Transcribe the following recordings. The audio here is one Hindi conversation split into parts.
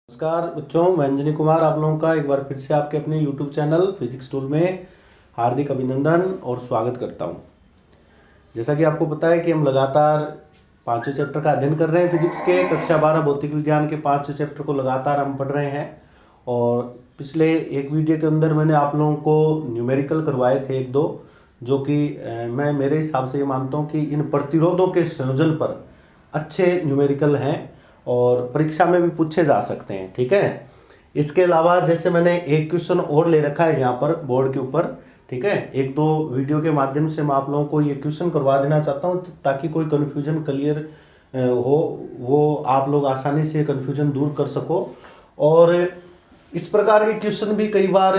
नमस्कार बच्चों, मैं अंजनी कुमार आप लोगों का एक बार फिर से आपके अपने YouTube चैनल फिजिक्स टूल में हार्दिक अभिनंदन और स्वागत करता हूं। जैसा कि आपको पता है कि हम लगातार पांचवें चैप्टर का अध्ययन कर रहे हैं फिजिक्स के कक्षा 12 भौतिक विज्ञान के पांचवें चैप्टर को लगातार हम पढ़ रहे हैं। और पिछले एक वीडियो के अंदर मैंने आप लोगों को न्यूमेरिकल करवाए थे एक दो, जो कि मैं मेरे हिसाब से ये मानता हूँ कि इन प्रतिरोधों के संयोजन पर अच्छे न्यूमेरिकल हैं और परीक्षा में भी पूछे जा सकते हैं। ठीक है, इसके अलावा जैसे मैंने एक क्वेश्चन और ले रखा है यहाँ पर बोर्ड के ऊपर। ठीक है, एक दो वीडियो के माध्यम से मैं आप लोगों को ये क्वेश्चन करवा देना चाहता हूँ ताकि कोई कन्फ्यूजन क्लियर हो, वो आप लोग आसानी से कन्फ्यूजन दूर कर सको। और इस प्रकार के क्वेश्चन भी कई बार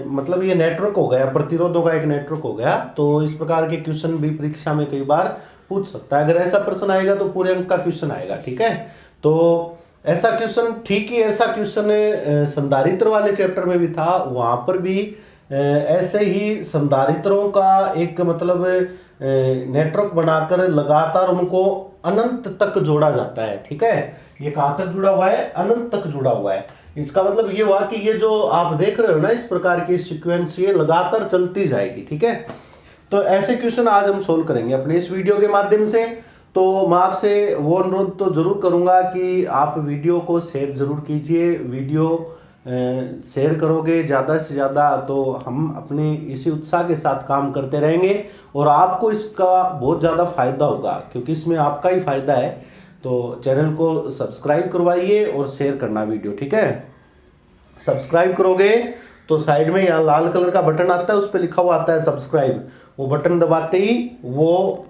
मतलब ये नेटवर्क हो गया, प्रतिरोधों का एक नेटवर्क हो गया, तो इस प्रकार के क्वेश्चन भी परीक्षा में कई बार पूछ सकता है। अगर ऐसा प्रश्न आएगा तो पूरे अंक का क्वेश्चन आएगा। ठीक है, तो ऐसा क्वेश्चन ठीक ही ऐसा क्वेश्चन संधारित्र वाले चैप्टर में भी था। वहां पर भी ऐसे ही संधारित्रों का एक मतलब नेटवर्क बनाकर लगातार उनको अनंत तक जोड़ा जाता है। ठीक है, ये कहां तक जुड़ा हुआ है? अनंत तक जुड़ा हुआ है। इसका मतलब ये हुआ कि ये जो आप देख रहे हो ना, इस प्रकार की सीक्वेंस ये लगातार चलती जाएगी। ठीक है, तो ऐसे क्वेश्चन आज हम सोल्व करेंगे अपने इस वीडियो के माध्यम से। तो मैं आपसे वो अनुरोध तो जरूर करूंगा कि आप वीडियो को शेयर जरूर कीजिए। वीडियो शेयर करोगे ज़्यादा से ज़्यादा तो हम अपने इसी उत्साह के साथ काम करते रहेंगे और आपको इसका बहुत ज़्यादा फायदा होगा, क्योंकि इसमें आपका ही फायदा है। तो चैनल को सब्सक्राइब करवाइए और शेयर करना वीडियो। ठीक है, सब्सक्राइब करोगे तो साइड में यहाँ लाल कलर का बटन आता है, उस पर लिखा हुआ आता है सब्सक्राइब। वो बटन दबाते ही वो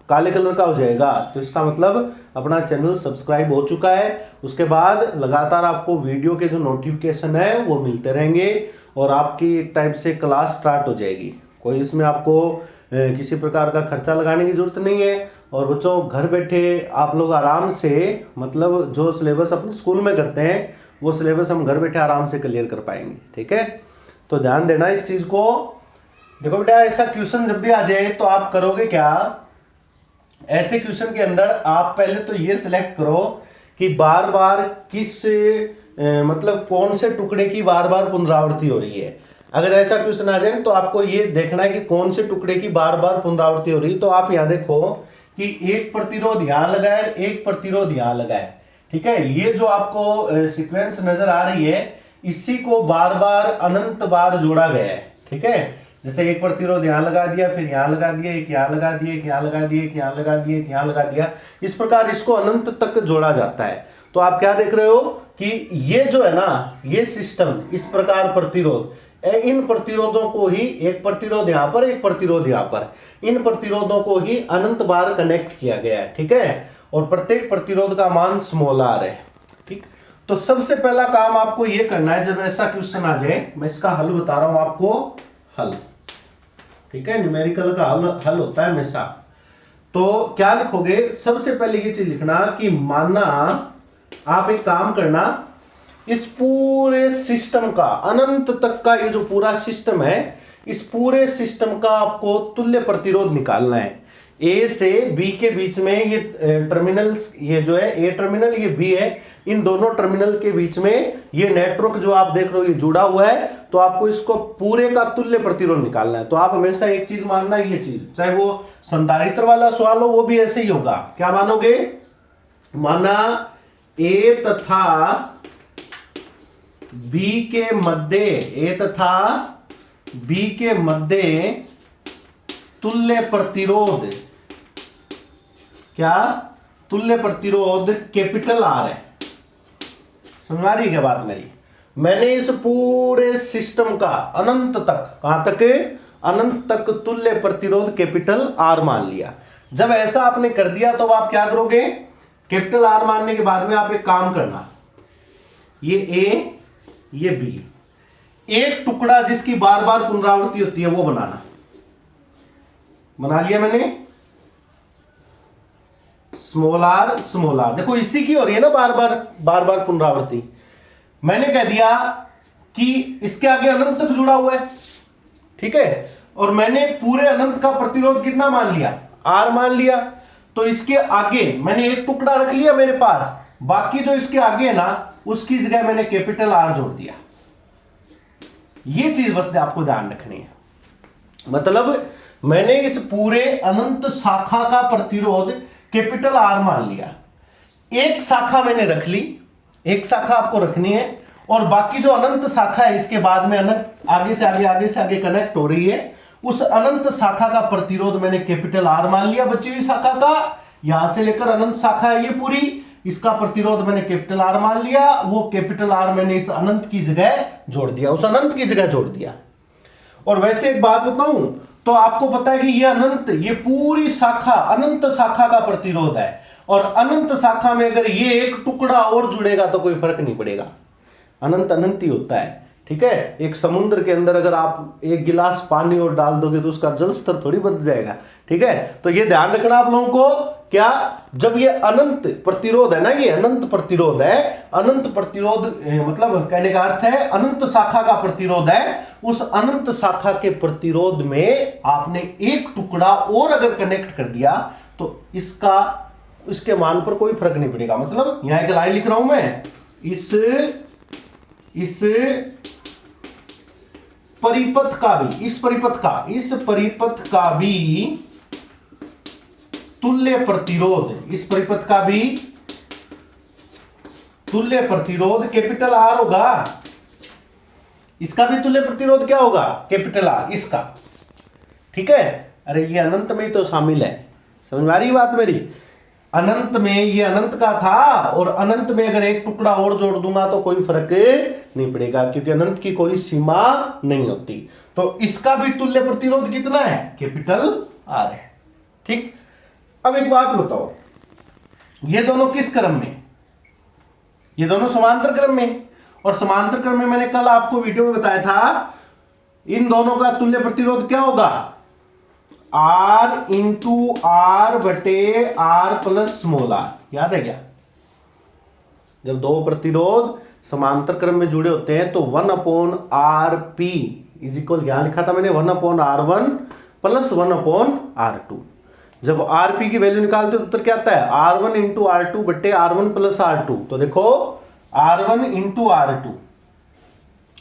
काले कलर का हो जाएगा, तो इसका मतलब अपना चैनल सब्सक्राइब हो चुका है। उसके बाद लगातार आपको वीडियो के जो नोटिफिकेशन है वो मिलते रहेंगे और आपकी एक टाइप से क्लास स्टार्ट हो जाएगी। कोई इसमें आपको किसी प्रकार का खर्चा लगाने की जरूरत नहीं है। और बच्चों, घर बैठे आप लोग आराम से मतलब जो सिलेबस अपने स्कूल में करते हैं वो सिलेबस हम घर बैठे आराम से क्लियर कर पाएंगे। ठीक है, तो ध्यान देना इस चीज को। देखो बेटा, ऐसा क्वेश्चन जब भी आ जाए तो आप करोगे क्या? ऐसे क्वेश्चन के अंदर आप पहले तो ये सिलेक्ट करो कि बार बार किस मतलब कौन से टुकड़े की बार बार पुनरावृत्ति हो रही है। अगर ऐसा क्वेश्चन आ जाए तो आपको ये देखना है कि कौन से टुकड़े की बार बार पुनरावृत्ति हो रही है। तो आप यहाँ देखो कि एक प्रतिरोध यहां लगा है, एक प्रतिरोध यहां लगा है। ठीक है, ये जो आपको सीक्वेंस नजर आ रही है इसी को बार बार अनंत बार जोड़ा गया है। ठीक है, जैसे एक प्रतिरोध यहां लगा दिया, फिर यहां लगा दिया, एक यहां लगा दिया, एक यहां लगा दिया, एक यहां लगा दिया, एक यहां लगा दिया, इस प्रकार इसको अनंत तक जोड़ा जाता है। तो आप क्या देख रहे हो कि ये जो है ना, ये सिस्टम इस प्रकार प्रतिरोध, इन प्रतिरोधों को ही, एक प्रतिरोध यहां पर, एक प्रतिरोध यहां पर, इन प्रतिरोधों को ही अनंत बार कनेक्ट किया गया है। ठीक है, और प्रत्येक प्रतिरोध का मान स्मॉल r है। ठीक, तो सबसे पहला काम आपको यह करना है, जब ऐसा क्वेश्चन आ जाए, मैं इसका हल बता रहा हूं आपको, हल। ठीक है, न्यूमेरिकल का हल होता है हमेशा। तो क्या लिखोगे? सबसे पहले ये चीज लिखना कि माना आप एक काम करना, इस पूरे सिस्टम का अनंत तक का ये जो पूरा सिस्टम है, इस पूरे सिस्टम का आपको तुल्य प्रतिरोध निकालना है। ए से बी के बीच में ये टर्मिनल, ये जो है ए टर्मिनल, ये बी है, इन दोनों टर्मिनल के बीच में ये नेटवर्क जो आप देख रहे हो ये जुड़ा हुआ है। तो आपको इसको पूरे का तुल्य प्रतिरोध निकालना है। तो आप हमेशा एक चीज मानना, ये चीज चाहे वो संधारित्र वाला सवाल हो वो भी ऐसे ही होगा। क्या मानोगे? माना ए तथा बी के मध्य, ए तथा बी के मध्य तुल्य प्रतिरोध, क्या तुल्य प्रतिरोध कैपिटल आर है। समझ आ रही है क्या बात मेरी? मैंने इस पूरे सिस्टम का अनंत तक, कहां तक? अनंत तक तुल्य प्रतिरोध कैपिटल आर मान लिया। जब ऐसा आपने कर दिया तो आप क्या करोगे? कैपिटल आर मानने के बाद में आप एक काम करना, ये ए, ये बी, एक टुकड़ा जिसकी बार बार पुनरावृत्ति होती है वो बनाना। बना लिया मैंने, स्मॉल आर स्मॉल आर। देखो इसी की हो रही है ना बार बार पुनरावृत्ति। मैंने कह दिया कि इसके आगे अनंत तक जुड़ा हुआ है। ठीक है, और मैंने पूरे अनंत का प्रतिरोध कितना मान लिया? आर मान लिया। तो इसके आगे मैंने एक टुकड़ा रख लिया मेरे पास, बाकी जो इसके आगे है ना उसकी जगह मैंने कैपिटल आर जोड़ दिया। ये चीज बस आपको ध्यान रखनी है। मतलब मैंने इस पूरे अनंत शाखा का प्रतिरोध कैपिटल आर मान लिया। एक शाखा मैंने रख ली, एक शाखा आपको रखनी है, और बाकी जो अनंत शाखा है इसके बाद में अनंत आगे से आगे कनेक्ट हो रही है, उस अनंत शाखा का प्रतिरोध मैंने कैपिटल आर मान लिया। बची हुई शाखा का, यहां से लेकर अनंत शाखा है ये पूरी, इसका प्रतिरोध मैंने कैपिटल आर मान लिया। वो कैपिटल आर मैंने इस अनंत की जगह जोड़ दिया, उस अनंत की जगह जोड़ दिया। और वैसे एक बात बताऊं तो आपको पता है कि ये अनंत, ये पूरी शाखा अनंत शाखा का प्रतिरोध है, और अनंत शाखा में अगर ये एक टुकड़ा और जुड़ेगा तो कोई फर्क नहीं पड़ेगा, अनंत अनंत ही होता है। ठीक है, एक समुद्र के अंदर अगर आप एक गिलास पानी और डाल दोगे तो उसका जल स्तर थोड़ी बदल जाएगा। ठीक है, तो ये ध्यान रखना आप लोगों को, क्या जब ये अनंत प्रतिरोध है ना, ये अनंत प्रतिरोध है, अनंत प्रतिरोध मतलब कहने का अर्थ है अनंत शाखा का प्रतिरोध है, उस अनंत शाखा के प्रतिरोध में आपने एक टुकड़ा और अगर कनेक्ट कर दिया तो इसके मान पर कोई फर्क नहीं पड़ेगा। मतलब यहां एक लाइन लिख रहा हूं मैं, इस परिपथ का भी, इस परिपथ का भी तुल्य प्रतिरोध, इस परिपथ का भी तुल्य प्रतिरोध कैपिटल आर होगा। इसका भी तुल्य प्रतिरोध क्या होगा? कैपिटल आर, इसका। ठीक है, अरे ये अनंत में ही तो शामिल है, समझ में आ रही बात मेरी? अनंत में ये अनंत का था, और अनंत में अगर एक टुकड़ा और जोड़ दूंगा तो कोई फर्क नहीं पड़ेगा, क्योंकि अनंत की कोई सीमा नहीं होती। तो इसका भी तुल्य प्रतिरोध कितना है? कैपिटल आर है। ठीक, अब एक बात बताओ, ये दोनों किस क्रम में? ये दोनों समांतर क्रम में, और समांतर क्रम में मैंने कल आपको वीडियो में बताया था, इन दोनों का तुल्य प्रतिरोध क्या होगा? R इंटू आर बटे आर प्लस स्मॉल आर। याद है क्या? जब दो प्रतिरोध समांतर क्रम में जुड़े होते हैं तो 1/RP इज इक्वल, यहां लिखा था मैंने 1/R1 प्लस 1/R2। जब RP की वैल्यू निकालते हो तो उत्तर क्या आता है? R1 इंटू R2 बटे R1 प्लस R2। तो देखो R1 इंटू R2,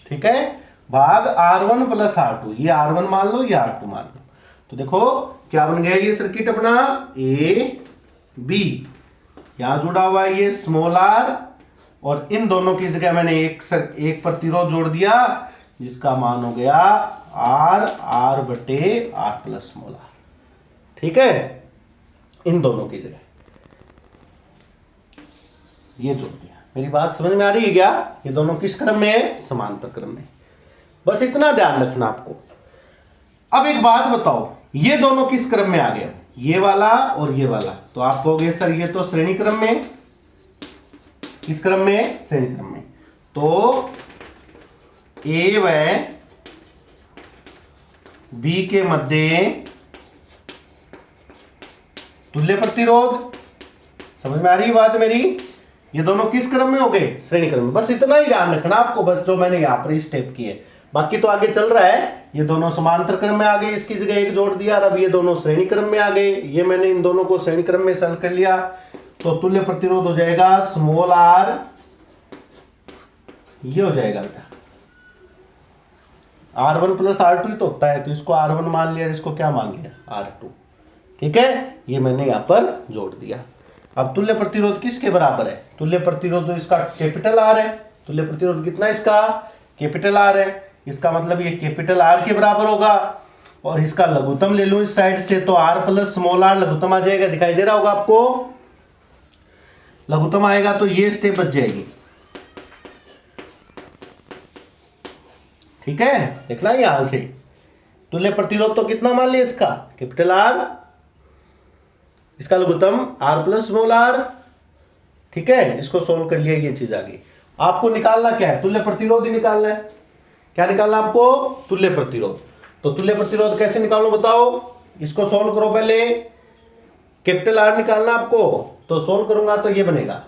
ठीक है, भाग R1 प्लस R2। ये R1 मान लो, ये R2 मान लो। तो देखो क्या बन गया ये सर्किट अपना, ए बी, यहां जुड़ा हुआ है ये स्मॉल आर, और इन दोनों की जगह मैंने एक प्रतिरोध जोड़ दिया जिसका मान हो गया आर बटे आर प्लस स्मॉल आर। ठीक है, इन दोनों की जगह ये जोड़ दिया। मेरी बात समझ में आ रही है क्या? ये दोनों किस क्रम में है? समांतर क्रम में। बस इतना ध्यान रखना आपको। अब एक बात बताओ, ये दोनों किस क्रम में आ गए? ये वाला और ये वाला। तो आप कहोगे सर ये तो श्रेणी क्रम में। किस क्रम में? श्रेणी क्रम में। तो ए व बी के मध्य तुल्य प्रतिरोध। समझ में आ रही है बात मेरी? ये दोनों किस क्रम में हो गए? श्रेणी क्रम में। बस इतना ही ध्यान रखना आपको, बस जो मैंने यहां पर स्टेप किए। बाकी तो आगे चल रहा है। ये दोनों समांतर क्रम में आ गए, इसकी जगह एक जोड़ दिया, अब ये दोनों श्रेणी क्रम में आ गए। ये मैंने इन दोनों को श्रेणी क्रम में सेलेक्ट कर लिया, तो तुल्य प्रतिरोध हो जाएगा स्मॉल आर, ये हो जाएगा बेटा R1 प्लस R2 ही तो होता है, तो इसको R1 मान लिया, इसको क्या मान लिया? R2। ठीक है, ये मैंने यहां पर जोड़ दिया। अब तुल्य प्रतिरोध किसके बराबर है? तुल्य प्रतिरोध तो इसका कैपिटल आर है। तुल्य प्रतिरोध कितना इसका? कैपिटल आर है। इसका मतलब ये कैपिटल आर के बराबर होगा, और इसका लघुत्तम ले लूं इस साइड से, तो आर प्लस स्मॉल आर लघुत्तम आ जाएगा। दिखाई दे रहा होगा आपको? लघुत्तम आएगा तो ये स्टेप बच जाएगी। ठीक है, देखना यहां से तुल्य प्रतिरोध तो कितना मान लिया इसका? कैपिटल आर, इसका लघुत्तम आर प्लस स्मॉल आर। ठीक है, इसको सोल्व कर लिया, ये चीज आ गई। आपको निकालना क्या है? तुल्य प्रतिरोध ही निकालना है। क्या निकालना आपको? तुल्य प्रतिरोध। तो तुल्य प्रतिरोध कैसे निकालूं बताओ? इसको सोल्व करो पहले। कैपिटल आर निकालना आपको, तो सोल्व करूंगा तो ये बनेगा,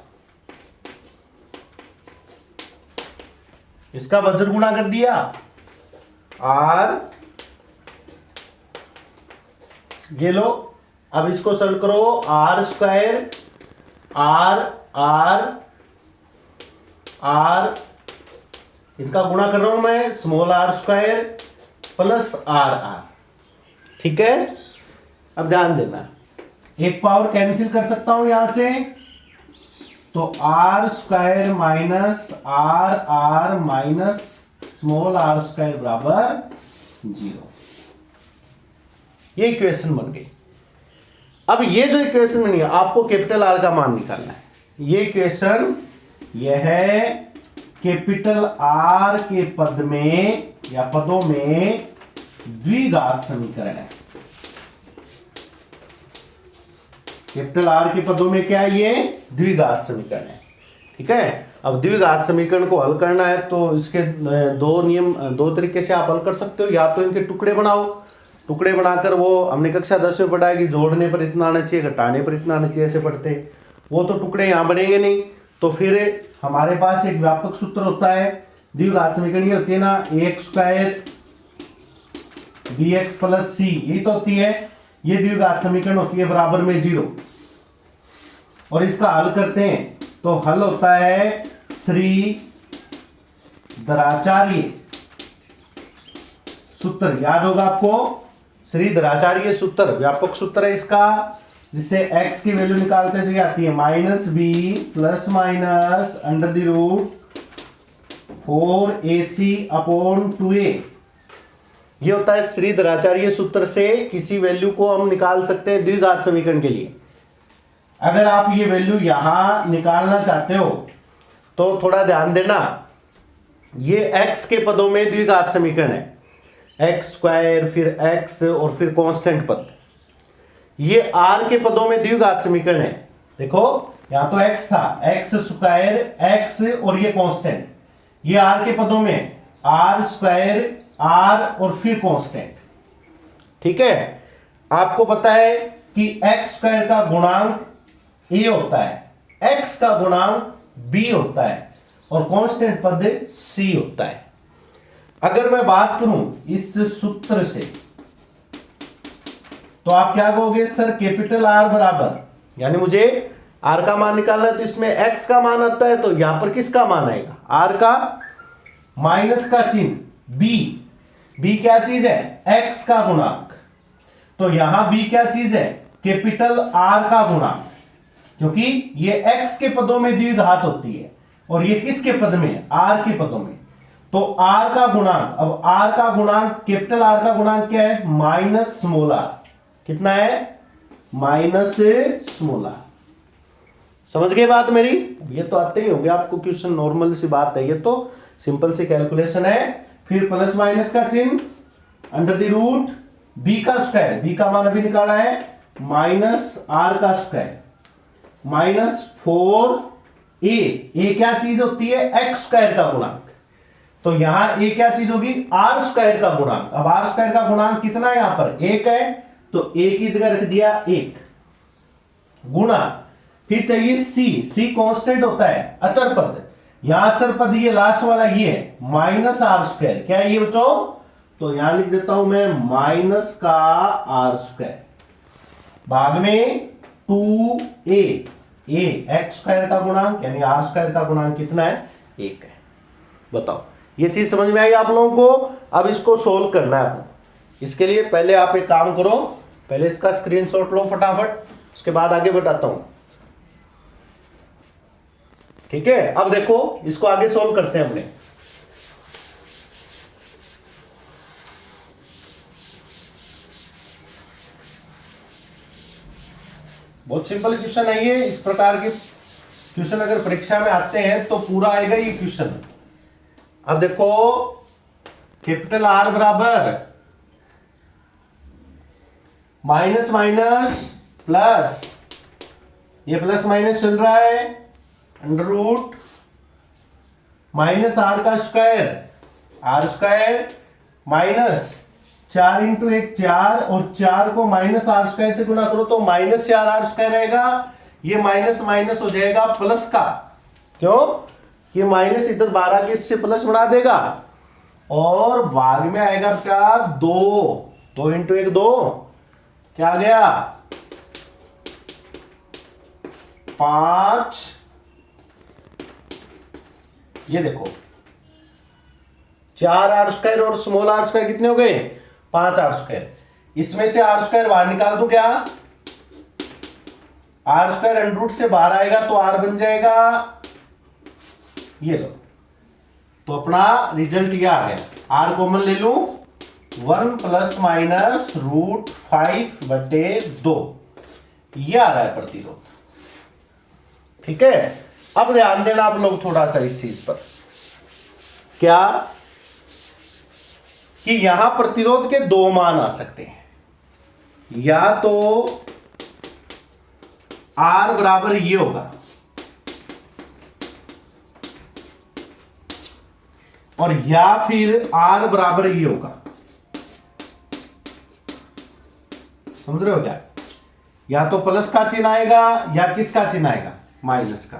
इसका वज्र गुणा कर दिया आर, ये लो। अब इसको सरल करो, R square R R R, इनका गुणा कर रहा हूं मैं, small R square plus R R. ठीक है, अब ध्यान देना, एक पावर कैंसिल कर सकता हूं यहां से, तो R square minus R R minus small R square बराबर 0। ये इक्वेशन बन गई। अब ये जो इक्वेशन बनी है, आपको कैपिटल आर का मान निकालना है। ये इक्वेशन यह है कैपिटल आर के पद में या पदों में द्विघात समीकरण है। कैपिटल आर के पदों में क्या है? ये द्विघात समीकरण है। ठीक है, अब द्विघात समीकरण को हल करना है तो इसके दो तरीके से आप हल कर सकते हो। या तो इनके टुकड़े बनाओ, टुकड़े बनाकर, वो हमने कक्षा 10 में पढ़ा है कि जोड़ने पर इतना आना चाहिए, घटाने पर इतना आना चाहिए, ऐसे पढ़ते। वो तो टुकड़े यहां बनेंगे नहीं, तो फिर हमारे पास एक व्यापक सूत्र होता है द्विघात समीकरण, ये होती है ना, x square b x plus c, यही तो होती है। ये द्विघात समीकरण होती है बराबर में 0। और इसका हल करते हैं तो हल होता है श्री द्राचार्य सूत्र, याद होगा आपको, श्री द्राचार्य सूत्र व्यापक सूत्र है इसका, जिससे x की वैल्यू निकालते हैं तो ये आती है -b plus minus under the root 4ac upon 2a। ये होता है श्री द्राचार्य सूत्र से किसी वैल्यू को हम निकाल सकते हैं द्विघात समीकरण के लिए। अगर आप ये वैल्यू यहां निकालना चाहते हो तो थोड़ा ध्यान देना, ये x के पदों में द्विघात समीकरण है, एक्स स्क्वायर फिर x और फिर कांस्टेंट पद। ये r के पदों में द्विघात समीकरण है। देखो यहां तो x था, एक्स स्क्वायर x और ये कांस्टेंट, ये r के पदों में r स्क्वायर r और फिर कांस्टेंट। ठीक है, आपको पता है कि x स्क्वायर का गुणांक a होता है, x का गुणांक b होता है और कांस्टेंट पद c होता है। अगर मैं बात करूं इस सूत्र से तो आप क्या कहोगे, सर कैपिटल R बराबर, यानी मुझे R का मान निकालना है तो इसमें x का मान आता है, तो यहां पर किसका मान आएगा? R का, माइनस का चिन्ह b क्या चीज है? x का गुणांक। तो यहां b क्या चीज है? कैपिटल R का गुणांक, क्योंकि ये x के पदों में द्विघात होती है और ये किसके पद में? R के पदों में। तो R का गुणांक, अब R का गुणांक, कैपिटल R का गुणांक क्या है? Minus small r। कितना है? Minus small r। समझ गए बात मेरी? ये तो आते ही होंगे आपको क्वेश्चन, नॉर्मल सी बात है, ये तो सिंपल सी कैलकुलेशन है। फिर प्लस माइनस का चिन्ह, अंडर द रूट b का स्क्वायर, b का मान अभी निकाला है, माइनस r का स्क्वायर माइनस 4a। क्या चीज होती है? x स्क्वायर का गुणांक। तो यहां a क्या चीज होगी? r स्क्वायर का गुणांक। अब r स्क्वायर का गुणांक कितना है? यहां पर 1 है, तो a की जगह रख दिया 1 गुणा, फिर चाहिए c कांस्टेंट होता है, अचर पद। यहां अचर पद ये लास्ट वाला ये है, माइनस r स्क्वायर। क्या है ये बच्चों? तो यहां लिख देता हूं मैं माइनस का r स्क्वायर भाग में 2a। एक्स स्क्वायर का गुणांक यानी r स्क्वायर का गुणांक कितना है? 1 है। बताओ, ये चीज समझ में आई आप लोगों को? अब इसको सोल्व करना है आपको। इसके लिए पहले आप एक काम करो, पहले इसका स्क्रीनशॉट लो फटाफट, उसके बाद आगे बताता हूं। ठीक है, अब देखो इसको आगे सोल्व करते हैं हमने। बहुत सिंपल क्वेश्चन है ये। इस प्रकार के क्वेश्चन अगर परीक्षा में आते हैं तो पूरा आएगा ये क्वेश्चन। अब देखो, कैपिटल R बराबर माइनस माइनस प्लस, ये प्लस माइनस चल रहा है, अंडर रूट माइनस r का square, r square minus 4 into 1 4, और 4 को माइनस r स्क्वायर से गुणा करो तो माइनस 4r स्क्वायर आएगा। ये माइनस माइनस हो जाएगा प्लस का, क्यों? ये माइनस इधर 12 के इससे प्लस बना देगा, और भाग में आएगा क्या? 2 इंटू 1 2, क्या आ गया? 5 ये देखो 4r² और स्मॉल r² कितने हो गए 5r²। इसमें से r² बाहर निकाल दूं क्या, r² अंडर रूट से बाहर आएगा तो r बन जाएगा, ये लो। तो अपना रिजल्ट ये आ गया, r कॉमन ले लूं 1 ± √5/2 ये आ रहा है प्रतिरोध। ठीक है, अब ध्यान देना आप लोग थोड़ा सा इस चीज पर, क्या कि यहां प्रतिरोध के दो मान आ सकते हैं, या तो R बराबर ये होगा और या फिर R बराबर ये होगा, समझ रहे हो क्या, या तो प्लस का चिन्ह आएगा या किसका चिन्ह आएगा, माइनस का।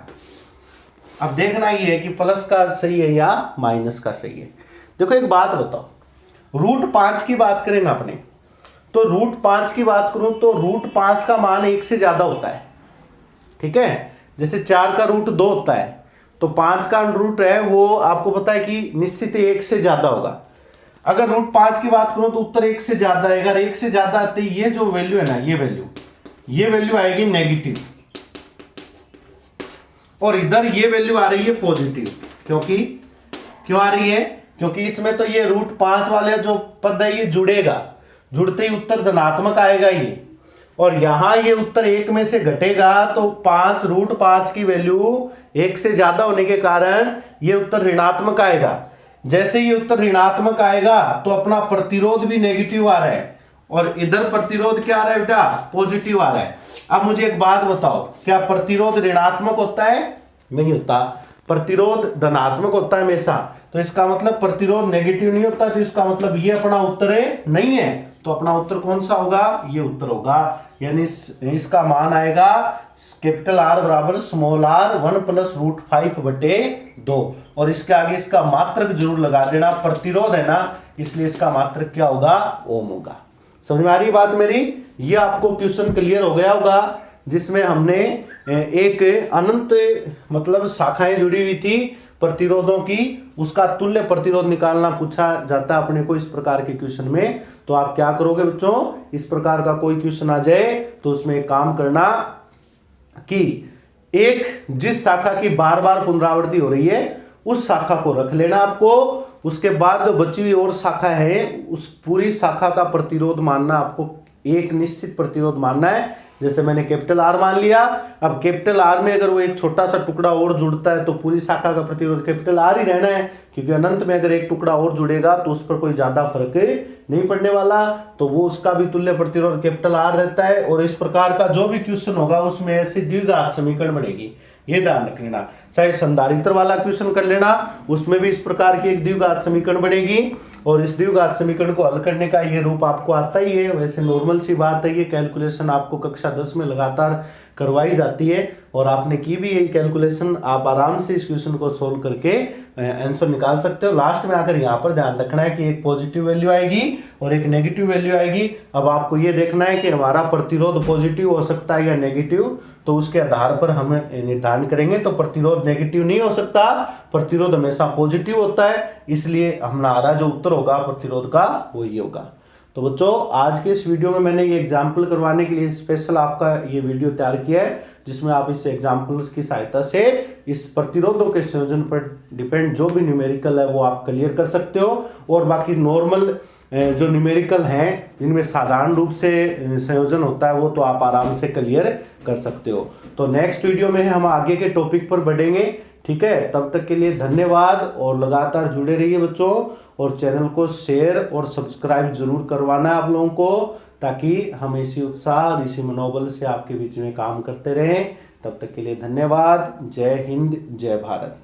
अब देखना ये है कि प्लस का सही है या माइनस का सही है। देखो एक बात बताओ, √5 की बात करें ना अपने, तो √5 की बात करूं तो √5 का मान 1 से ज्यादा होता है। ठीक है, जैसे 4 का √2 होता है तो 5 का अंडर रूट है वो आपको पता है कि निश्चित 1 से ज्यादा होगा। अगर √5 की बात करूं तो उत्तर 1 से ज्यादा है, अगर 1 से ज्यादा आते ये जो वैल्यू है ना, ये वैल्यू आएगी नेगेटिव, और इधर ये वैल्यू आ रही है पॉजिटिव। क्यों आ रही है, क्योंकि इसमें तो ये √5 वाले जो पद है ये जुड़ेगा, जुड़ते ही उत्तर धनात्मक आएगा ये, और यहां ये उत्तर 1 में से घटेगा तो √5 की वैल्यू 1 से ज्यादा होने के कारण ये उत्तर ऋणात्मक आएगा। जैसे ये उत्तर ऋणात्मक आएगा तो अपना प्रतिरोध भी नेगेटिव आ रहा है, और इधर प्रतिरोध क्या आ रहा है बेटा, पॉजिटिव आ रहा है। अब मुझे एक बात बताओ, क्या प्रतिरोध ऋणात्मक होता है, नहीं होता, प्रतिरोध धनात्मक होता है हमेशा। तो इसका मतलब प्रतिरोध नेगेटिव नहीं होता, तो इसका मतलब ये अपना उत्तर है नहीं है, तो अपना उत्तर कौन सा होगा, ये उत्तर होगा। यानी इसका मान आएगा कैपिटल R बराबर स्मॉल r 1 + √5/2, और इसके आगे इसका मात्रक जरूर लगा देना, प्रतिरोध है ना इसलिए इसका मात्रक क्या होगा, ओम होगा। समझ में आ रही बात मेरी, ये आपको क्वेश्चन क्लियर हो गया होगा जिसमें हमने एक अनंत मतलब शाखाएं जुड़ी हुई थी प्रतिरोधों की, उसका तुल्य प्रतिरोध निकालना पूछा जाता है अपने को इस प्रकार के क्वेश्चन में। तो आप क्या करोगे बच्चों, इस प्रकार का कोई क्वेश्चन आ जाए तो उसमें एक काम करना कि एक जिस शाखा की बार बार पुनरावृत्ति हो रही है उस शाखा को रख लेना आपको, उसके बाद जो बची हुई और शाखा है उस पूरी शाखा का प्रतिरोध मानना, आपको एक निश्चित प्रतिरोध मानना है। जैसे मैंने कैपिटल R मान लिया, अब कैपिटल R में अगर वो एक छोटा सा टुकड़ा और जुड़ता है तो पूरी शाखा का प्रतिरोध कैपिटल R ही रहना है, क्योंकि अनंत में अगर एक टुकड़ा और जुड़ेगा तो उस पर कोई ज्यादा फर्क नहीं पड़ने वाला, तो वो उसका भी तुल्य प्रतिरोध कैपिटल R रहता है। और इस प्रकार का जो भी क्वेश्चन होगा उसमें ऐसी द्विघात समीकरण बनेगी, ये ध्यान रख लेना। चाहे संधारित्र वाला क्वेश्चन कर लेना, उसमें भी इस प्रकार की एक द्विघात समीकरण बनेगी, और इस द्विघात समीकरण को हल करने का ये रूप आपको आता ही है। वैसे नॉर्मल सी बात है, ये कैलकुलेशन आपको कक्षा 10 में लगातार करवाई जाती है और आपने की भी यही कैलकुलेशन, आप आराम से इस क्वेश्चन को सोल्व करके आंसर निकाल सकते हो। लास्ट में आकर यहाँ पर ध्यान रखना है कि एक पॉजिटिव वैल्यू आएगी और एक नेगेटिव वैल्यू आएगी। अब आपको ये देखना है कि हमारा प्रतिरोध पॉजिटिव हो सकता है या नेगेटिव, तो उसके आधार पर हम निर्धारण करेंगे। तो प्रतिरोध नेगेटिव नहीं हो सकता, प्रतिरोध हमेशा पॉजिटिव होता है, इसलिए हमारा जो उत्तर होगा प्रतिरोध का वो ये होगा। तो बच्चों आज के इस वीडियो में मैंने ये एग्जाम्पल करवाने के लिए स्पेशल आपका ये वीडियो तैयार किया है, जिसमें आप इस एग्जाम्पल्स की सहायता से इस प्रतिरोधों के संयोजन पर डिपेंड जो भी न्यूमेरिकल है वो आप क्लियर कर सकते हो। और बाकी नॉर्मल जो न्यूमेरिकल हैं जिनमें साधारण रूप से संयोजन होता है वो तो आप आराम से क्लियर कर सकते हो। तो नेक्स्ट वीडियो में हम आगे के टॉपिक पर बढ़ेंगे, ठीक है। तब तक के लिए धन्यवाद और लगातार जुड़े रहिए बच्चों, और चैनल को शेयर और सब्सक्राइब जरूर करवाना है आप लोगों को, ताकि हम इसी उत्साह इसी मनोबल से आपके बीच में काम करते रहें। तब तक के लिए धन्यवाद। जय हिंद, जय भारत।